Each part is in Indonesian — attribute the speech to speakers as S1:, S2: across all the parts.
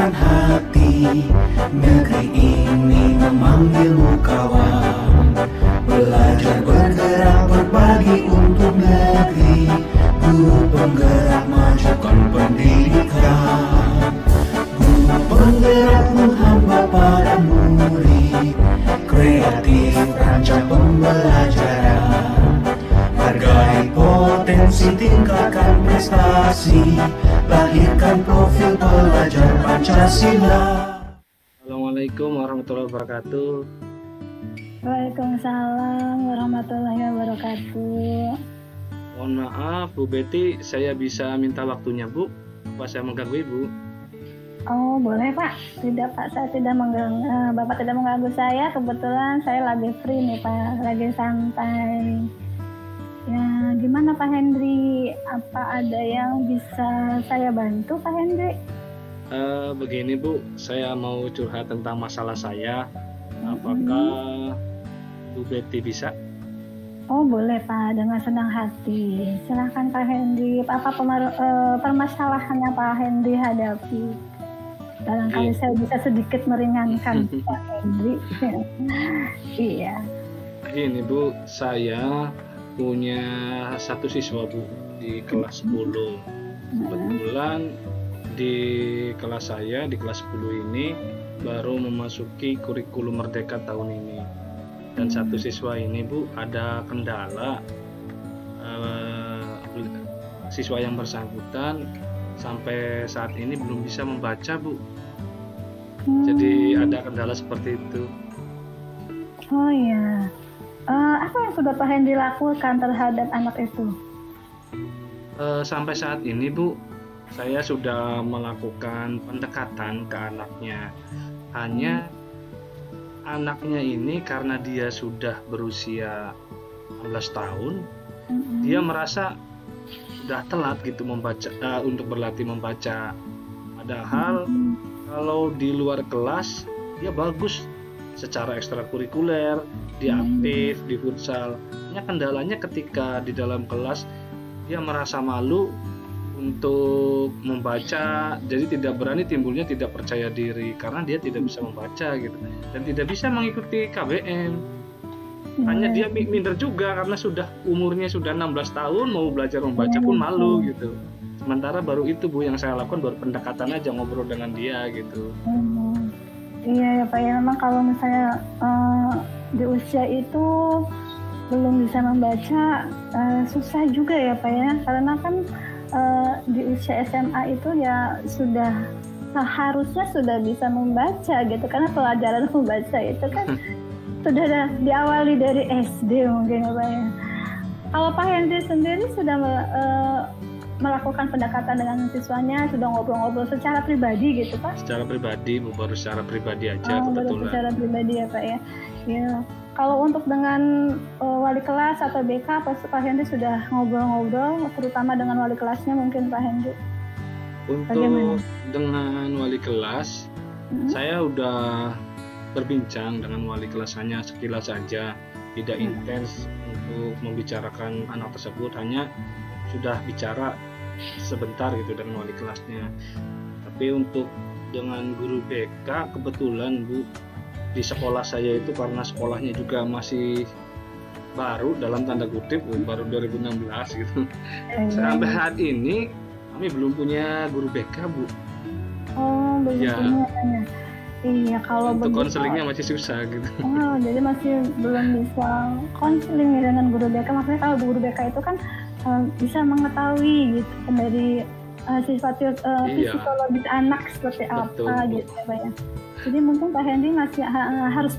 S1: menyatukan hati. Negeri ini memanggilmu kawan, belajar bergerak berbagi untuk negeri. Guru penggerak majukan pendidikan, guru penggerak menghamba para murid, kreatif rancang pembelajaran. Hargai potensi, tingkatkan prestasi, lahirkan profil pelajar Pancasila.
S2: Assalamualaikum warahmatullahi wabarakatuh.
S3: Waalaikumsalam warahmatullahi wabarakatuh.
S2: Mohon maaf Bu Betty, saya bisa minta waktunya Bu? Apa saya mengganggu Ibu?
S3: Oh boleh Pak, tidak Pak, saya tidak mengganggu, Bapak tidak mengganggu saya. Kebetulan saya lagi free nih Pak, lagi santai. Ya gimana Pak Hendri, apa ada yang bisa saya bantu Pak Hendri?
S2: Begini Bu, saya mau curhat tentang masalah saya. Apakah Bu Betty bisa?
S3: Oh boleh Pak, dengan senang hati. Silahkan Pak Hendri, apa permasalahannya Pak Hendri hadapi? Barangkali saya bisa sedikit meringankan Pak Hendri. Iya.
S2: Begini Bu, saya punya satu siswa Bu di kelas 10. Kebetulan di kelas saya, di kelas 10 ini baru memasuki kurikulum Merdeka tahun ini. Dan satu siswa ini Bu ada kendala, siswa yang bersangkutan sampai saat ini belum bisa membaca Bu. Jadi ada kendala seperti itu.
S3: Oh iya. Apa yang sudah Pak Hendri lakukan terhadap anak itu?
S2: Sampai saat ini Bu, saya sudah melakukan pendekatan ke anaknya. Hanya anaknya ini karena dia sudah berusia 16 tahun, dia merasa sudah telat gitu membaca, untuk berlatih membaca. Padahal kalau di luar kelas dia bagus secara ekstrakurikuler, dia aktif di futsal. Hanya kendalanya ketika di dalam kelas dia merasa malu untuk membaca, jadi tidak berani, timbulnya tidak percaya diri karena dia tidak bisa membaca gitu, dan tidak bisa mengikuti KBM. Hanya dia minder juga karena sudah umurnya sudah 16 tahun, mau belajar membaca pun malu gitu. Sementara baru itu Bu yang saya lakukan, baru pendekatan aja, ngobrol dengan dia gitu.
S3: Iya ya Pak, ya memang kalau misalnya di usia itu belum bisa membaca, susah juga ya Pak ya, karena kan di usia SMA itu ya sudah harusnya sudah bisa membaca gitu, karena pelajaran membaca itu kan sudah diawali dari SD mungkin ya Pak ya. Kalau Pak Hendri sendiri sudah melakukan pendekatan dengan siswanya, sudah ngobrol-ngobrol secara pribadi gitu Pak? Secara pribadi,
S2: baru secara pribadi aja kebetulan.
S3: Baru secara pribadi ya Pak ya. Ya. Kalau untuk dengan wali kelas atau BK, Pak Hendri sudah ngobrol-ngobrol, terutama dengan wali kelasnya mungkin Pak Hendri?
S2: Untuk bagaimana? Dengan wali kelas, saya udah berbincang dengan wali kelas, hanya sekilas saja, tidak intens untuk membicarakan anak tersebut, hanya sudah bicara sebentar gitu dengan wali kelasnya. Tapi untuk dengan guru BK, kebetulan Bu, di sekolah saya itu karena sekolahnya juga masih baru dalam tanda kutip, baru 2016 gitu. Sampai saat ini kami belum punya guru BK Bu.
S3: Oh belum
S2: ya.
S3: Punya. Iya, kalau
S2: untuk konselingnya masih susah gitu.
S3: Oh, jadi masih belum bisa konseling ya dengan guru BK. Maksudnya kalau guru BK itu kan bisa mengetahui gitu dari sifat psikologis anak seperti
S2: betul,
S3: apa gitu ya Pak ya. Jadi mungkin Pak Hendy masih harus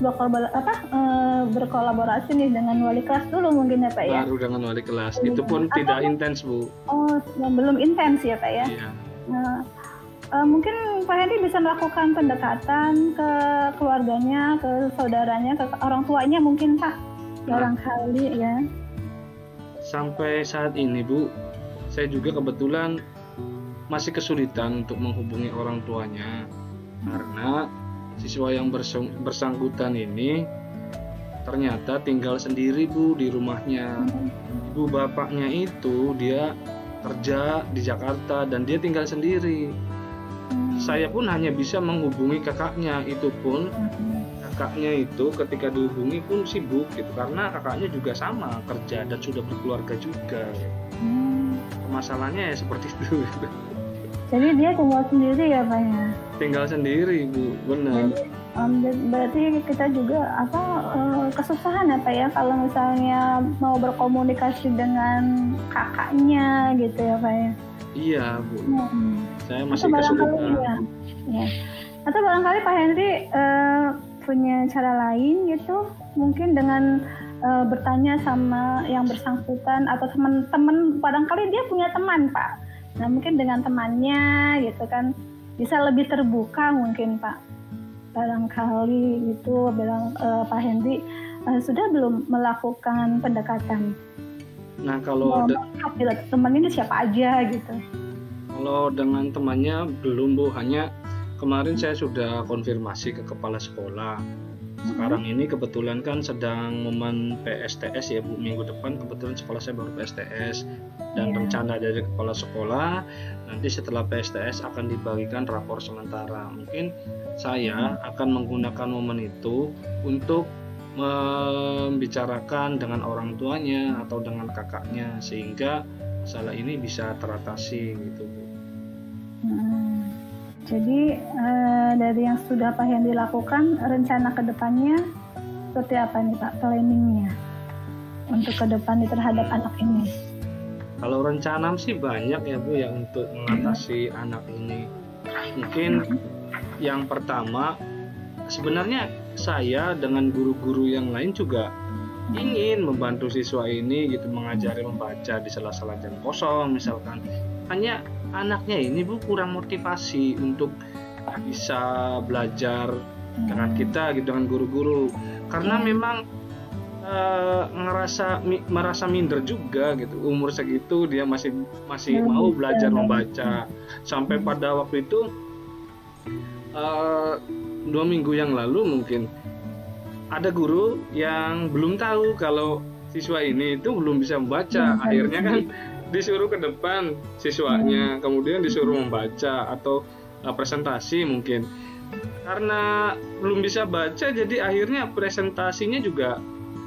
S3: berkolaborasi nih dengan wali kelas dulu mungkin ya Pak ya.
S2: Baru dengan wali kelas, itu pun tidak intens Bu.
S3: Oh, belum intens ya Pak ya.
S2: Iya.
S3: Mungkin Pak Hendy bisa melakukan pendekatan ke keluarganya, ke saudaranya, ke orang tuanya mungkin Pak. Barangkali ya.
S2: Sampai saat ini Bu, saya juga kebetulan masih kesulitan untuk menghubungi orang tuanya karena siswa yang bersangkutan ini ternyata tinggal sendiri Bu di rumahnya. Ibu bapaknya itu dia kerja di Jakarta dan dia tinggal sendiri. saya pun hanya bisa menghubungi kakaknya, itu pun kakaknya itu ketika dihubungi pun sibuk gitu, karena kakaknya juga sama kerja dan sudah berkeluarga juga. Masalahnya ya seperti itu.
S3: Jadi dia tinggal sendiri ya Pak ya?
S2: Tinggal sendiri Bu, benar.
S3: Berarti kita juga kesusahan ya Pak ya kalau misalnya mau berkomunikasi dengan kakaknya gitu ya Pak ya? Iya
S2: Bu, saya masih kesulitan.
S3: Ya. Atau barangkali Pak Henry punya cara lain gitu, mungkin dengan bertanya sama yang bersangkutan atau teman-teman, barangkali dia punya teman Pak. Nah mungkin dengan temannya gitu kan bisa lebih terbuka mungkin Pak. Barangkali gitu bilang Pak Henry sudah belum melakukan pendekatan.
S2: Nah kalau
S3: teman ini siapa aja gitu.
S2: Kalau dengan temannya belum Bu, hanya kemarin saya sudah konfirmasi ke kepala sekolah. Sekarang ini kebetulan kan sedang momen PSTS ya Bu, minggu depan kebetulan sekolah saya baru PSTS dan rencana dari kepala sekolah nanti setelah PSTS akan dibagikan rapor sementara. Mungkin saya akan menggunakan momen itu untuk membicarakan dengan orang tuanya atau dengan kakaknya sehingga masalah ini bisa teratasi gitu Bu.
S3: Jadi dari yang sudah Pak Hendy lakukan, rencana ke depannya seperti apa nih Pak, planningnya untuk ke depan terhadap anak ini?
S2: Kalau rencana sih banyak ya Bu ya untuk mengatasi anak ini. Mungkin yang pertama, sebenarnya saya dengan guru-guru yang lain juga ingin membantu siswa ini gitu, mengajari membaca di sela-sela jam kosong misalkan. Hanya anaknya ini Bu kurang motivasi untuk bisa belajar dengan kita gitu, dengan guru-guru, karena memang merasa minder juga gitu, umur segitu dia masih mau belajar membaca. Sampai pada waktu itu 2 minggu yang lalu mungkin ada guru yang belum tahu kalau siswa ini itu belum bisa membaca. Akhirnya kan disuruh ke depan siswanya, kemudian disuruh membaca atau presentasi mungkin. Karena belum bisa baca, jadi akhirnya presentasinya juga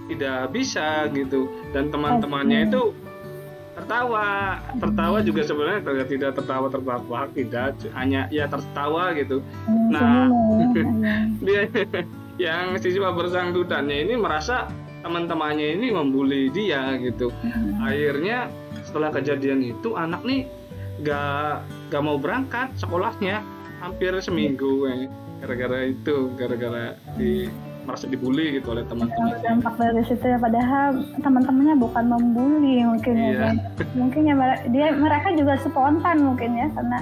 S2: tidak bisa gitu. Dan teman-temannya itu tertawa juga sebenarnya tidak tertawa terbahak-bahak, tidak, hanya ya tertawa gitu. Nah, dia yang siswa bersangkutannya ini merasa teman-temannya ini membuli dia gitu. Akhirnya setelah kejadian itu anak nih gak mau berangkat sekolahnya hampir seminggu gara-gara merasa dibully gitu oleh teman-teman.
S3: Dampak dari situ ya, padahal teman-temannya bukan membuli mungkin ya kan. Mungkin ya mereka juga spontan mungkin ya karena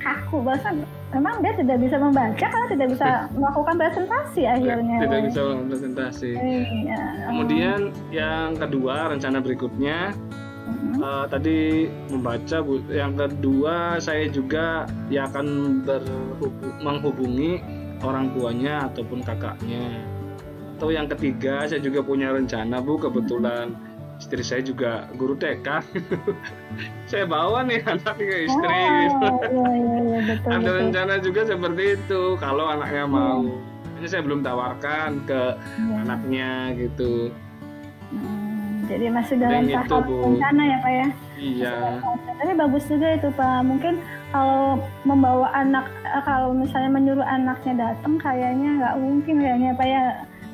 S3: kaku, bahkan memang dia tidak bisa membaca karena tidak bisa melakukan presentasi akhirnya.
S2: Tidak bisa melakukan presentasi. Kemudian yang kedua, rencana berikutnya tadi membaca Bu. Yang kedua saya juga akan menghubungi orang tuanya ataupun kakaknya. Atau yang ketiga saya juga punya rencana Bu, kebetulan istri saya juga guru TK. Saya bawa nih anak ke istri gitu. Betul, ada rencana juga seperti itu kalau anaknya mau. Ini saya belum tawarkan ke anaknya gitu.
S3: Jadi masih dalam tahap rencana ya Pak ya?
S2: Iya.
S3: Tapi bagus juga itu Pak. Mungkin kalau membawa anak, kalau misalnya menyuruh anaknya datang kayaknya nggak mungkin kayaknya Pak ya.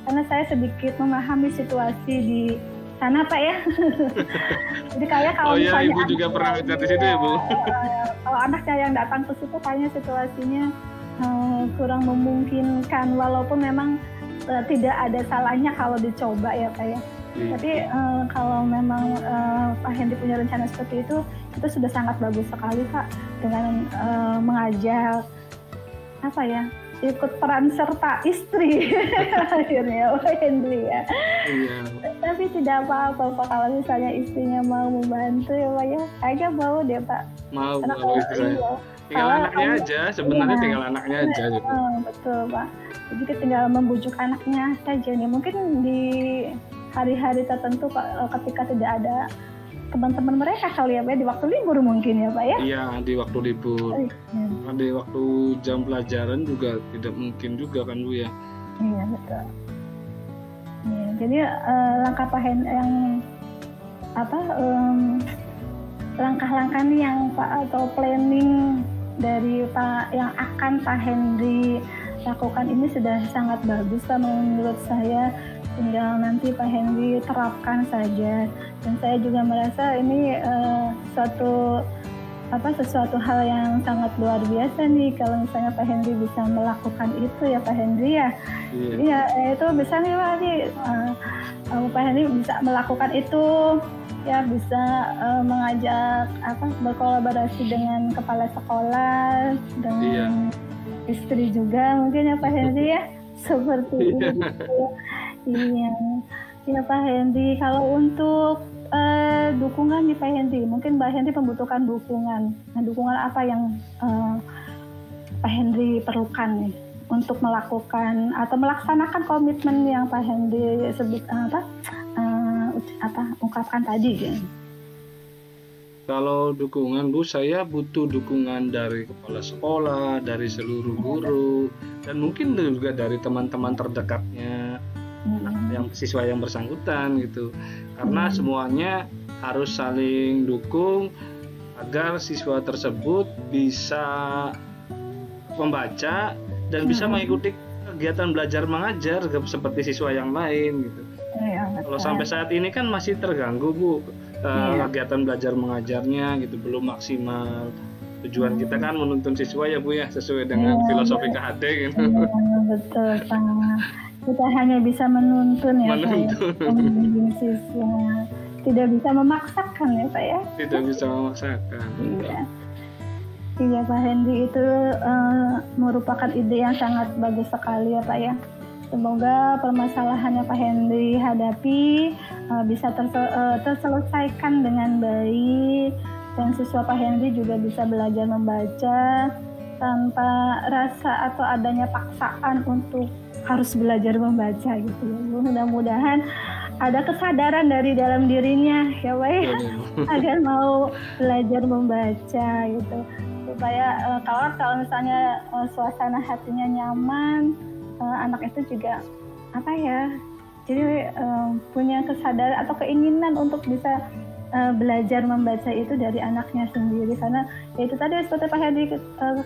S3: Karena saya sedikit memahami situasi di sana Pak ya. Jadi kayak kalau misalnya
S2: Ibu juga pernah ngajar di situ ya Bu.
S3: Kalau anaknya yang datang ke situ kayaknya situasinya kurang memungkinkan, walaupun memang tidak ada salahnya kalau dicoba ya Pak ya. Tapi kalau memang Pak Hendy punya rencana seperti itu sudah sangat bagus sekali Pak, dengan mengajak ikut peran serta istri akhirnya Pak Hendy ya. Tapi tidak apa-apa Pak, kalau misalnya istrinya mau membantu ya Pak ya, kayaknya mau deh Pak.
S2: Mau istri saya. Tinggal anaknya aja, sebenarnya tinggal anaknya aja gitu.
S3: Betul Pak. Jadi tinggal membujuk anaknya saja nih. Mungkin di hari-hari tertentu Pak, ketika tidak ada teman-teman mereka kali ya Pak, di waktu libur mungkin ya Pak ya?
S2: Iya, di waktu libur. Di waktu jam pelajaran juga tidak mungkin juga kan Bu ya?
S3: Iya betul. Ya, jadi langkah Pak Hendy yang langkah-langkah nih yang Pak atau planning dari Pak yang akan Pak Hendy lakukan ini sudah sangat bagus Pak menurut saya. Tinggal nanti Pak Hendy terapkan saja, dan saya juga merasa ini sesuatu hal yang sangat luar biasa nih kalau misalnya Pak Hendy bisa melakukan itu ya Pak Hendy ya. Iya, itu bisa nih Pak Pak Hendy bisa melakukan itu ya, bisa mengajak berkolaborasi dengan kepala sekolah, dengan istri juga mungkin ya Pak Hendy ya, seperti itu. Iya Pak Hendy, kalau untuk dukungan nih Pak Hendy, mungkin Pak Hendy membutuhkan dukungan. Nah, dukungan apa yang Pak Hendy perlukan nih untuk melakukan atau melaksanakan komitmen yang Pak Hendy ungkapkan tadi gitu.
S2: Kalau dukungan Bu, saya butuh dukungan dari kepala sekolah, dari seluruh guru, dan mungkin juga dari teman-teman terdekatnya, yang siswa yang bersangkutan gitu. Karena semuanya harus saling dukung agar siswa tersebut bisa membaca dan bisa mengikuti kegiatan belajar mengajar seperti siswa yang lain gitu. Kalau sampai saat ini kan masih terganggu Bu, kegiatan belajar mengajarnya gitu, belum maksimal. Tujuan kita kan menuntun siswa ya Bu ya, sesuai dengan filosofi KHD gitu.
S3: Betul sangat. Kita hanya bisa menuntun ya Pak ya, membimbing siswa, tidak bisa memaksakan ya Pak ya.
S2: Tidak bisa memaksakan.
S3: Iya Pak Hendy, itu merupakan ide yang sangat bagus sekali ya Pak ya. Semoga permasalahan yang Pak Hendy hadapi bisa terselesaikan dengan baik, dan siswa Pak Hendy juga bisa belajar membaca tanpa rasa atau adanya paksaan untuk harus belajar membaca gitu. Mudah-mudahan ada kesadaran dari dalam dirinya ya Pak ya, agar mau belajar membaca gitu, supaya kalau misalnya suasana hatinya nyaman, anak itu juga jadi punya kesadaran atau keinginan untuk bisa belajar membaca itu dari anaknya sendiri. Karena ya itu tadi seperti Pak Hendy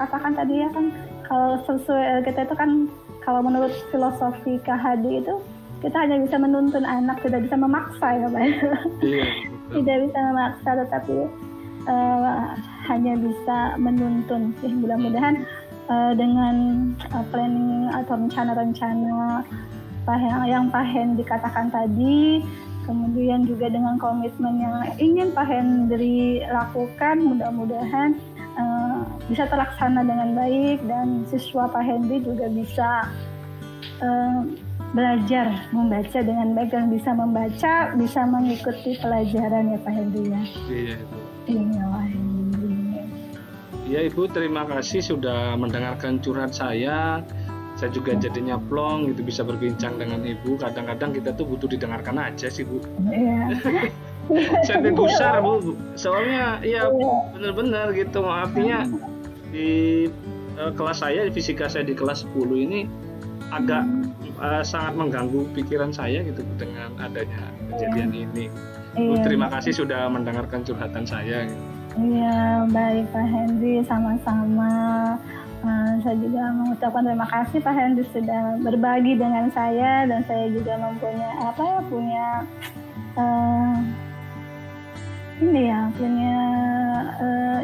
S3: katakan tadi ya kan, kalau sesuai kita itu kan, kalau menurut filosofi KHD itu kita hanya bisa menuntun anak, tidak bisa memaksa ya Pak. Tidak bisa memaksa, tetapi hanya bisa menuntun. Ya, mudah-mudahan dengan planning atau rencana-rencana yang Pak Hendy katakan tadi, kemudian juga dengan komitmen yang ingin Pak Hendy lakukan, mudah-mudahan bisa terlaksana dengan baik, dan siswa Pak Hendy juga bisa belajar membaca dengan baik dan bisa membaca, bisa mengikuti pelajaran ya Pak Hendy ya.
S2: Iya itu.
S3: Iya Pak Hendy.
S2: Ya Ibu, terima kasih sudah mendengarkan curhat saya. Saya juga jadinya plong gitu, bisa berbincang dengan Ibu. Kadang-kadang kita tuh butuh didengarkan aja sih Bu.
S3: Iya.
S2: Saya besar Bu, soalnya ya benar-benar gitu. Artinya di kelas saya, di fisika saya di kelas 10 ini agak sangat mengganggu pikiran saya gitu dengan adanya kejadian ini. Bu, terima kasih sudah mendengarkan curhatan saya gitu.
S3: Iya, baik Pak Hendy, sama-sama. Saya juga mengucapkan terima kasih Pak Hendy sudah berbagi dengan saya, dan saya juga mempunyai punya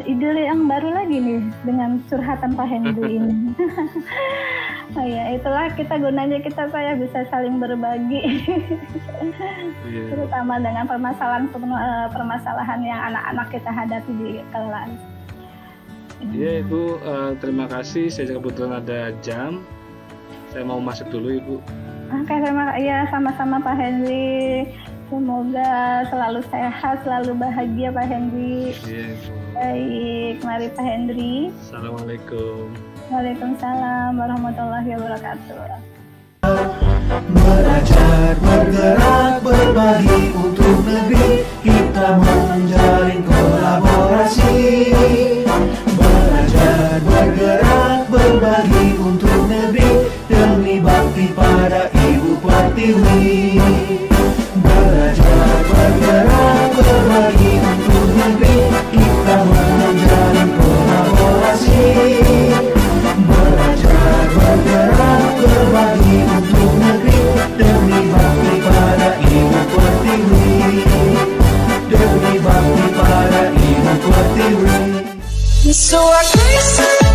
S3: ide yang baru lagi nih dengan curhatan Pak Hendy ini. Oh ya, itulah kita gunanya saya bisa saling berbagi, terutama dengan permasalahan yang anak-anak kita hadapi di kelas.
S2: Iya Ibu, terima kasih. Saya kebetulan ada jam, saya mau masuk dulu Ibu.
S3: Oke, sama-sama Pak Hendy. Semoga selalu sehat, selalu bahagia Pak Hendy.
S2: Iya Ibu.
S3: Baik, mari Pak Hendy.
S2: Assalamualaikum.
S3: Waalaikumsalam warahmatullahi wabarakatuh.
S1: Belajar, bergerak, berbagi untuk negeri kita. kita menjalin kolaborasi, belajar bergerak berbagi untuk negeri demi bakti pada Ibu Pertiwi. Belajar bergerak berbagi untuk negeri, kita menjalin kolaborasi, belajar bergerak berbagi untuk negeri demi bakti pada Ibu Pertiwi, demi bakti pada Ibu Pertiwi.
S4: So I